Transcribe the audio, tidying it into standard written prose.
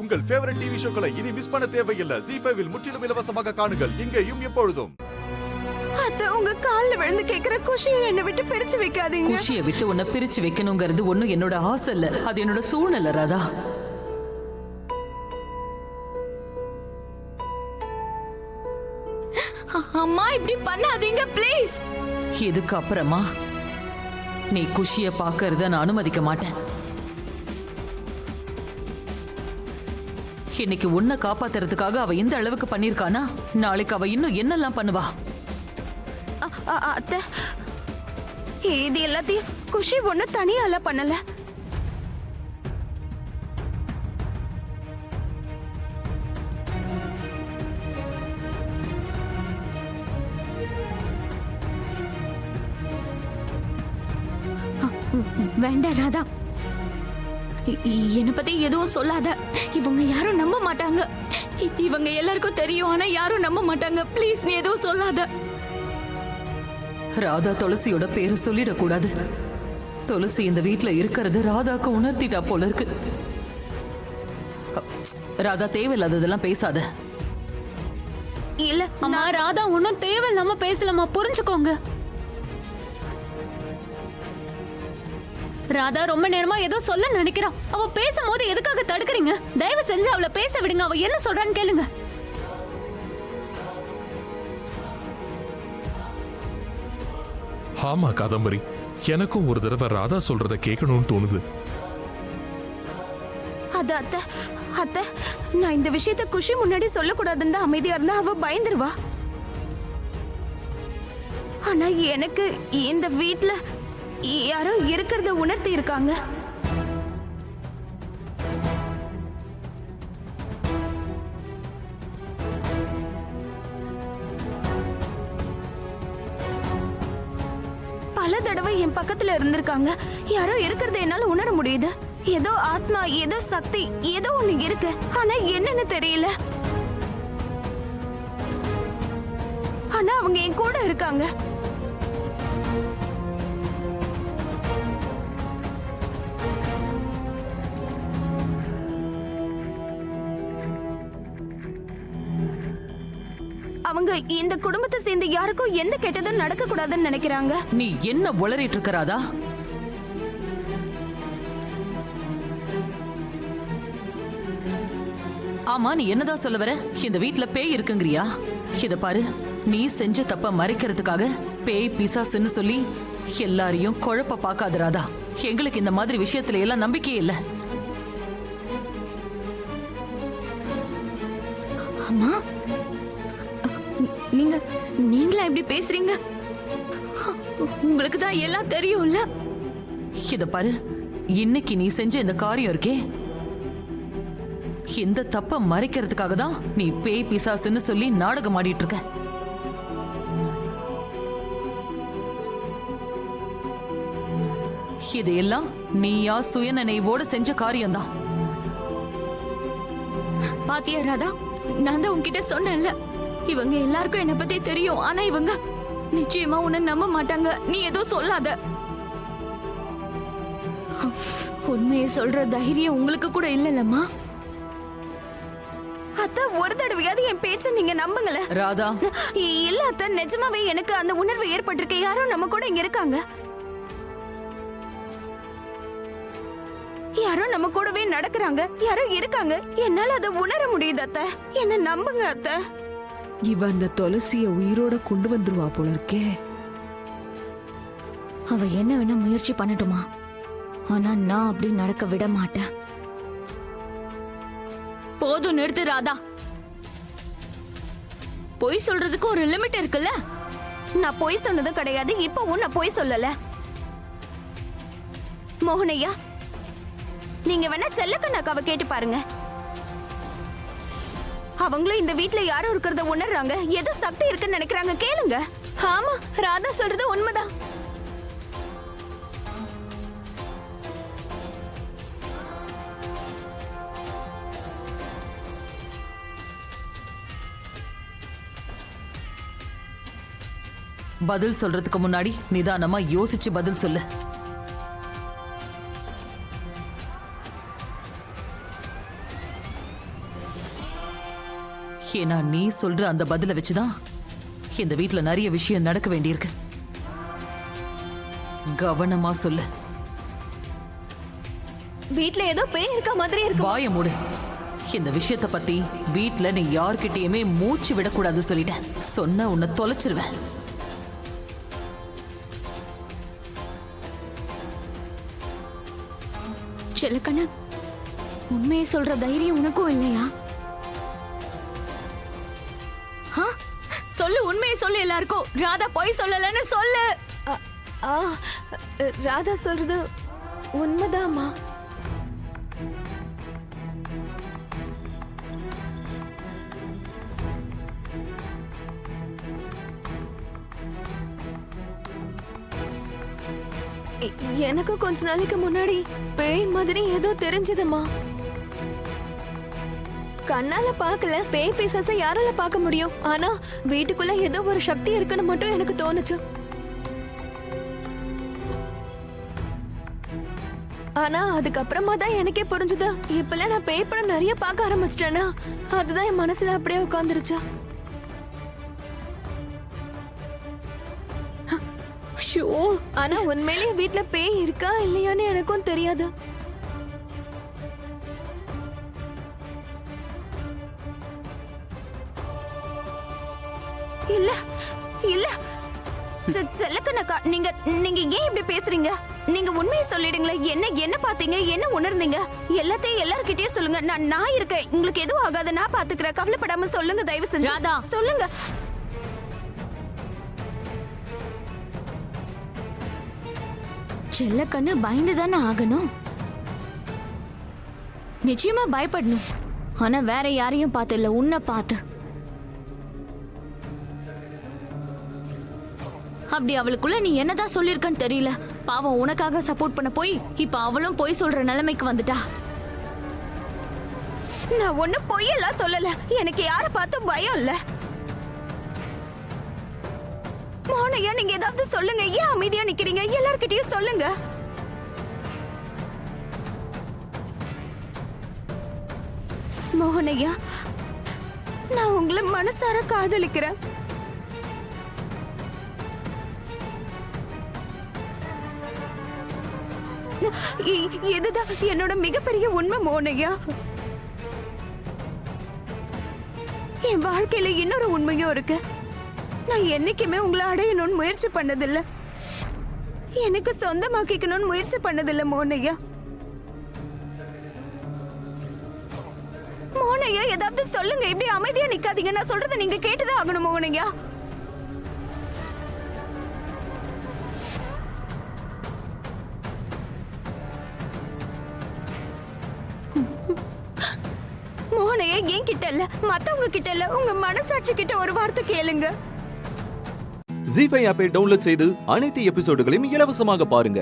உங்கள் favourite TV ஷோக்களை இனி miss பண்ண தேவையில்லை. ZEE5 இல் முற்றிலும் இலவசமாக காணுங்கள். இங்கேயும் எப்பொழுதும். அத்தை, உங்க கால்ல விழுந்து கேக்குற குஷியை என்னை விட்டு பிரிச்சு வைக்காதீங்க. குஷியை விட்டு உன்னை பிரிச்சு வைக்கணுங்கிறது ஒண்ணும் என்னோட ஆசை இல்ல, அது என்னோட சூழ்நிலை ராதா. அம்மா, இப்படி பண்ணாதீங்க ப்ளீஸ். இதுக்கு அப்புறமா நீ குஷிய பாக்கறத நான் அனுமதிக்க மாட்டேன். இன்னைக்கு உன்னை காப்பாத்துறதுக்காக அவ இந்த அளவுக்கு பண்ணிருக்கானா, நாளைக்கு அவ இன்னும் என்னெல்லாம் பண்ணுவா. அத்தை, இது எல்லாத்தையும் குஷி ஒண்ணு தனியால பண்ணல. வேண்டாம் ராதா, என்னை பத்தி எதுவும் சொல்லாத. இவங்க யாரும் நம்ப மாட்டாங்க. இவங்க எல்லாருக்கும் தெரியும், ஆனா யாரும் நம்ப மாட்டாங்க. ப்ளீஸ், நீ எதுவும் சொல்லாத. ராதா துளசியோட பேரு சொல்லிடக்கூடாது. துளசி இந்த வீட்டுல இருக்கிறது ராதாக்கு உணர்த்திட்டா போல இருக்கு. ராதா, தேவையில்லாததெல்லாம் பேசாத. இல்ல அம்மா, ராதா ஒன்னும் தேவையில்லாம பேசலாமா, புரிஞ்சுக்கோங்க. ராதா ரொம்ப நேரமா ஏதோ சொல்ல நினைக்கிறா. அவ பேசும்போது எதுக்காக தடுக்கிறீங்க? தயவு செஞ்சு அவளை பேச விடுங்க. அவ என்ன சொல்றான்னு கேளுங்க. ஆமா காதம்பரி, எனக்கும் ஒரு தடவை ராதா சொல்றத கேட்கணும்னு தோணுது. அது அத்தை, அத்தை, நான் இந்த விஷயத்த குஷி முன்னாடி சொல்லக்கூடாதுன்னு தான் அமைதியா இருந்தா அவ பயந்துருவா. ஆனா எனக்கு இந்த வீட்ல யாரோ இருக்கிறத உணர்த்தி இருக்காங்க. பல தடவை என் பக்கத்துல இருந்திருக்காங்க. யாரோ இருக்கிறத என்னால உணர முடியுது. ஏதோ ஆத்மா, ஏதோ சக்தி, ஏதோ ஒண்ணு இருக்கு. ஆனா என்னன்னு தெரியல. ஆனா அவங்க என் கூட இருக்காங்க. அவங்க இந்த குடும்பத்தை சேர்ந்த யாருக்கும் எந்த கெட்டதும் நடக்க கூடாதுன்னு நினைக்கிறாங்க. நீ என்ன உளறிட்டு இருக்க ராதா? ஆமா, நீ என்னதான் சொல்ல வர? இந்த வீட்ல பேய் இருக்குங்கறியா? இத பாரு, நீ செஞ்ச தப்ப மறைக்கிறதுக்காக பேய் பிசாசுன்னு சொல்லி எல்லாரையும் குழப்ப பார்க்காத ராதா. எங்களுக்கு இந்த மாதிரி விஷயத்துல எல்லாம் நம்பிக்கையே இல்ல. அம்மா, நீங்களா இப்படி பேசுறீங்க? உங்களுக்கு தான் எல்லாம் தெரியும்ல. இத பாரு, இன்னைக்கு நீ செஞ்ச இந்த காரியம் இருக்கே, இந்த தப்ப மறைக்கிறதுக்காக தான் நீ பேய் பிசாசுன்னு சொல்லி நாடகம் ஆடிட்டு இருக்க. இதையெல்லாம் நீயா சுயநினைவோட செஞ்ச காரியம்தான். பாத்தியா ராதா, நான் தான் உன்கிட்ட சொன்னேன்ல, இவங்க எல்லாருக்கும் என்ன பத்தி தெரியும். ஆனா இவங்க நிச்சயமா உன்னை நம்ப மாட்டாங்க. நீ எதுவும் சொல்லாத. உண்மையை சொல்ற தைரியம் உங்களுக்கு கூட இல்லலம்மா. அத்தை, ஒரு தடவையாவது என் பேச்ச நீங்க நம்புங்களே. ராதா, இல்ல அத்தை, நிஜமாவே எனக்கு அந்த உணர்வு ஏற்பட்டிருக்கு. யாரோ நம்ம கூட இங்க இருக்காங்க. யாரோ நம்ம கூடவே நடக்கிறாங்க. யாரோ இருக்காங்க. என்னால அதை உணர முடியுது அத்தை. என்ன நம்புங்க அத்தை. இவ அந்த துளசிய உயிரோட கொண்டு வந்துருவா போல இருக்கே. அவ என்ன வேணா முயற்சி பண்ணட்டுமா, ஆனா நான் அப்படி நடக்க விட மாட்டேன். போதும், நிறுத்து ராதா. பொய் சொல்றதுக்கு ஒரு லிமிட் இருக்குல்ல. நான் பொய் சொன்னது கிடையாது. இப்பவும் நான் பொய் சொல்லல. மோகனையா, நீங்க வேணா செல்லக்கண்ணாக்காவை கேட்டு பாருங்க. அவங்களும் இந்த வீட்ல யாரும் இருக்கிறத உணர்றாங்க. ஏதோ சக்தி இருக்குன்னு நினைக்கிறாங்க. கேளுங்க. ஆமா, ராதா சொல்றது உண்மைதான். பதில் சொல்றதுக்கு முன்னாடி நிதானமா யோசிச்சு பதில் சொல்லு. ஏன்னா நீ சொல்ற அந்த பதில வச்சுதான் இந்த வீட்ல நிறைய விஷயம் நடக்க வேண்டியிருக்கு. கவனமா சொல்லு. வீட்ல ஏதோ பேய் இருக்க மாதிரி இருக்கு. வாய மூடு. இந்த விஷயத்தை பத்தி வீட்ல நீ யார்கிட்டயுமே மூச்சு விடக்கூடாது சொல்லிட்டேன். சொன்ன உன்னை தொலைச்சிருவேன். செல்லக்கண்ணு, உண்மையை சொல்ற தைரியம் உனக்கும் இல்லையா? சொல்லு, உண்மையை சொல்லு. எல்லாருக்கும் ராதா போய் சொல்லலன்னு சொல்லு. ஆ, ராதா சொல்றது உண்மைதாம்மா. எனக்கு கொஞ்ச நாளைக்கு முன்னாடி பேய் மாதிரி ஏதோ தெரிஞ்சதுமா. கண்ணால பார்க்கல, பேய் பிசாசை யாரால பார்க்க முடியும்? ஆனா வீட்டுக்குள்ள ஏதோ ஒரு சக்தி இருக்குன்னு மட்டும் எனக்கு தோணுச்சு. ஆனா அதுக்கப்புறமா தான் எனக்கே புரிஞ்சுது, இப்பெல்லாம் நான் பேய் படம் நிறைய பார்க்க ஆரம்பிச்சிட்டேன்னா அதுதான் என் மனசுல அப்படியே உட்காந்துருச்சு. ஆனா உண்மையிலேயே வீட்ல பேய் இருக்கா இல்லையான்னு எனக்கும் தெரியாது. இல்ல இல்ல செல்லக்கண்ணக்கா, நீங்க நீங்க ஏன் இப்படி பேசுறீங்க? நீங்க உண்மையை சொல்லிடுங்களேன். என்ன பாத்தீங்க, என்ன உணர்ந்தீங்க? எல்லாத்தையும் எல்லார்கிட்டயும் சொல்லுங்க. நான் இருக்கேன், உங்களுக்கு எதுவும் ஆகாது, நான் பாத்துக்கிறேன். கவலைப்படாம சொல்லுங்க, தயவு செஞ்சு ராதா, சொல்லுங்க. செல்லக்கண்ணு பயந்துதானே ஆகணும். நிச்சயமா பயப்படணும். ஆனா வேற யாரையும் பார்த்து இல்ல, உன்னை பார்த்து. அப்படி அவளுக்குள்ள நீ என்னதான் சொல்லிருக்கன்னு தெரியல. பாவம், உனக்காக சப்போர்ட் பண்ண போய் இப்ப அவளும் போய் சொல்ற நிலைமைக்கு வந்துட்டா. நான் ஒண்ணு பொய்யெல்லாம் சொல்லல. எனக்கு யார பார்த்தும் பயம் இல்ல. மோனையா, நீங்க ஏதாவது சொல்லுங்க. ஏன் அமைதியா நிக்கிறீங்க? எல்லார்கிட்டயும் சொல்லுங்க. மோகனையா, நான் உங்களை மனசார காதலிக்கிறேன். இதுதான் என்னோட மிகப்பெரிய உண்மை மோனையா. என் வாழ்க்கையில இன்னொரு உண்மையும் இருக்கு. நான் என்னைக்குமே உங்களை அடையணும்னு முயற்சி பண்ணதில்லை. எனக்கு சொந்தமாக்கிக்கணும்னு முயற்சி பண்ணதில்லை மோனையா. மோனையா, ஏதாவது சொல்லுங்க. இப்படி அமைதியா நிக்காதீங்க. நான் சொல்றதை நீங்க கேட்டுதான் ஆகணும் மோனையா. மோனையா, என் கிட்ட இல்ல, மத்தவங்க கிட்ட இல்ல, உங்க மனசாட்சி கிட்ட ஒரு வார்த்தை கேளுங்க. ஜீ5 ஆப்பை டவுன்லோட் செய்து அனைத்து எபிசோடுகளையும் இலவசமாக பாருங்க.